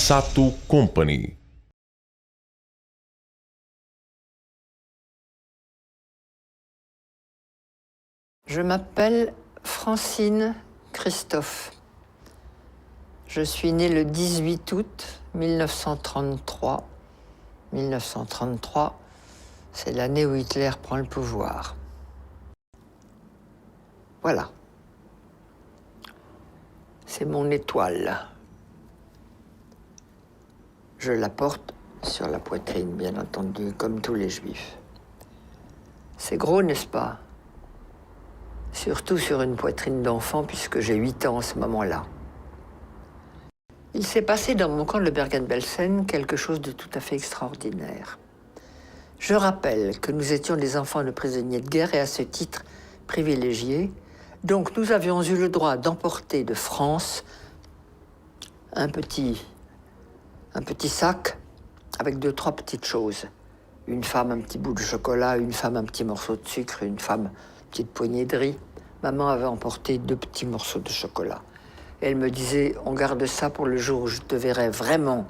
Sato Company. Je m'appelle Francine Christophe. Je suis née le 18 août 1933. 1933, c'est l'année où Hitler prend le pouvoir. Voilà. C'est mon étoile. Je la porte sur la poitrine, bien entendu, comme tous les juifs. C'est gros, n'est-ce pas? Surtout sur une poitrine d'enfant, puisque j'ai 8 ans en ce moment-là. Il s'est passé dans mon camp de Bergen-Belsen quelque chose de tout à fait extraordinaire. Je rappelle que nous étions des enfants de prisonniers de guerre et à ce titre privilégiés. Donc nous avions eu le droit d'emporter de France un petit sac avec 2-3 petites choses. Une femme, un petit bout de chocolat, une femme, un petit morceau de sucre, une femme, une petite poignée de riz. Maman avait emporté 2 petits morceaux de chocolat. Et elle me disait, on garde ça pour le jour où je te verrai vraiment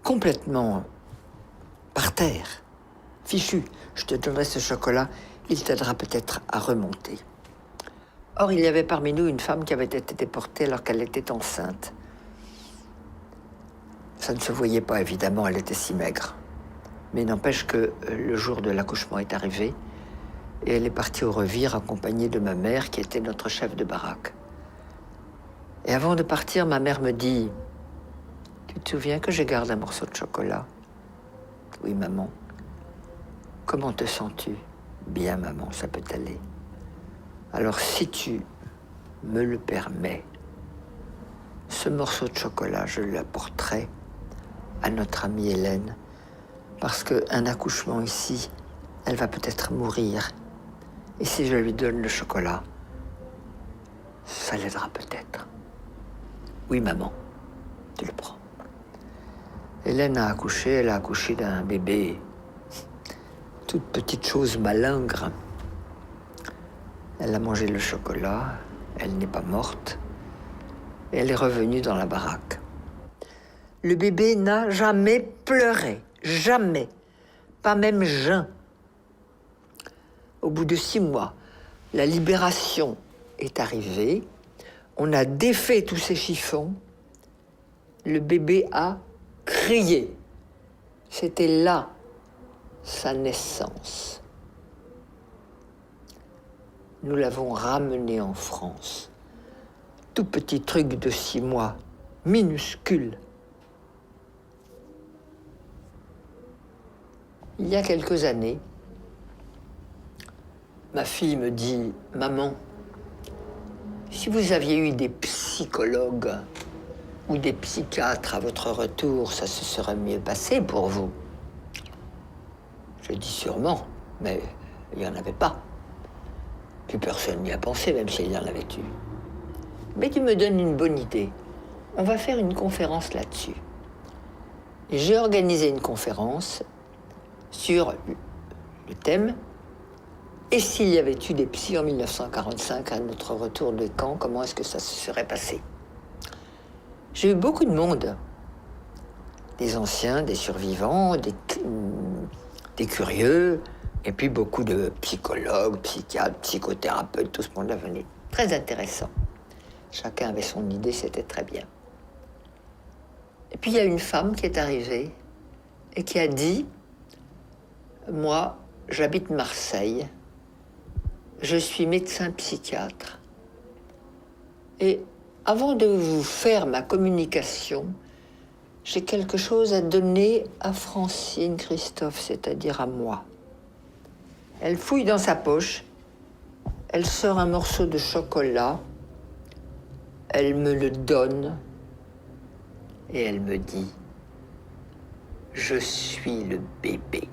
complètement par terre, fichu. Je te donnerai ce chocolat, il t'aidera peut-être à remonter. Or, il y avait parmi nous une femme qui avait été déportée alors qu'elle était enceinte. Ça ne se voyait pas, évidemment, elle était si maigre. Mais n'empêche que le jour de l'accouchement est arrivé et elle est partie au revire accompagnée de ma mère qui était notre chef de baraque. Et avant de partir, ma mère me dit « Tu te souviens que je garde un morceau de chocolat ?»« Oui, maman. »« Comment te sens-tu ?»« Bien, maman, ça peut aller. »« Alors, si tu me le permets, ce morceau de chocolat, je l'apporterai à notre amie Hélène, parce qu'un accouchement ici, elle va peut-être mourir. Et si je lui donne le chocolat, ça l'aidera peut-être. » « Oui, maman, tu le prends. » Hélène a accouché, elle a accouché d'un bébé, toute petite chose malingre. Elle a mangé le chocolat, elle n'est pas morte, et elle est revenue dans la baraque. Le bébé n'a jamais pleuré, jamais, pas même Jeun. Au bout de 6 mois, la libération est arrivée, on a défait tous ces chiffons, le bébé a crié. C'était là sa naissance. Nous l'avons ramené en France. Tout petit truc de 6 mois, minuscule. Il y a quelques années, ma fille me dit « Maman, si vous aviez eu des psychologues ou des psychiatres à votre retour, ça se serait mieux passé pour vous. » Je dis sûrement, mais il n'y en avait pas. Plus personne n'y a pensé, même s'il y en avait eu. Mais tu me donnes une bonne idée. On va faire une conférence là-dessus. Et j'ai organisé une conférence sur le thème « Et s'il y avait eu des psys en 1945 à notre retour de camp, comment est-ce que ça se serait passé ?» J'ai eu beaucoup de monde, des anciens, des survivants, des curieux, et puis beaucoup de psychologues, psychiatres, psychothérapeutes, tout ce monde-là venait. Très intéressant. Chacun avait son idée, c'était très bien. Et puis il y a une femme qui est arrivée et qui a dit « Moi, j'habite Marseille, je suis médecin psychiatre, et avant de vous faire ma communication, j'ai quelque chose à donner à Francine Christophe, c'est-à-dire à moi. » Elle fouille dans sa poche, elle sort un morceau de chocolat, elle me le donne et elle me dit « Je suis le bébé. »